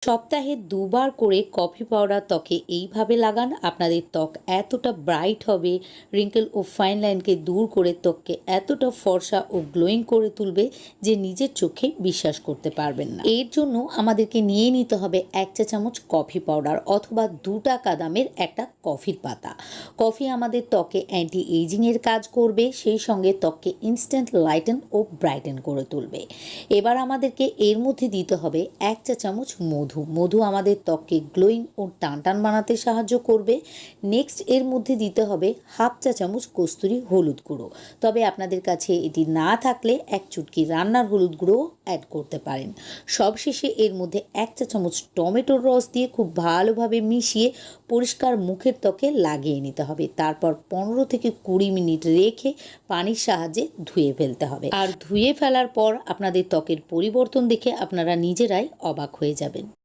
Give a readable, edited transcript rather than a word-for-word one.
সপ্তাহে ২ বার করে coffee powder ত্বকে এইভাবে লাগান, আপনাদের ত্বক এতটা ব্রাইট হবে, রিঙ্কেল ও ফাইন লাইনকে দূর করে ত্বককে এতটা ফর্সা ও গ্লোয়িং করে তুলবে যে নিজের চোখে বিশ্বাস করতে পারবেন না। এর জন্য আমাদেরকে নিয়ে নিতে হবে ১ চা চামচ কফি পাউডার অথবা ২ টাকা দামের একটা কফির পাতা। কফি আমাদের ত্বকে অ্যান্টি এইজিংয়ের কাজ করবে, সেই সঙ্গে ত্বককে ইনস্ট্যান্ট লাইটেন ও ব্রাইটেন করে তুলবে। এবার আমাদেরকে এর মধ্যে দিতে হবে ১ চা চামচ মধু। মধু আমাদের ত্বককে গ্লোয়িং ও টানটান বানাতে সাহায্য করবে। নেক্সট এর মধ্যে দিতে হবে ১/২ চা চামচ কস্তুরি হলুদ গুঁড়ো, তবে আপনাদের কাছে এটি না থাকলে ১ চুটকি রান্নার হলুদ গুঁড়ো অ্যাড করতে পারেন। সবশেষে এর মধ্যে ১ চা চামচ টমেটোর রস দিয়ে খুব ভালোভাবে মিশিয়ে পরিষ্কার মুখের ত্বকে লাগিয়ে নিতে হবে। তারপর ১৫ থেকে ২০ মিনিট রেখে পানির সাহায্যে ধুয়ে ফেলতে হবে। আর ধুয়ে ফেলার পর আপনাদের ত্বকের পরিবর্তন দেখে আপনারা নিজেরাই অবাক হয়ে যাবেন।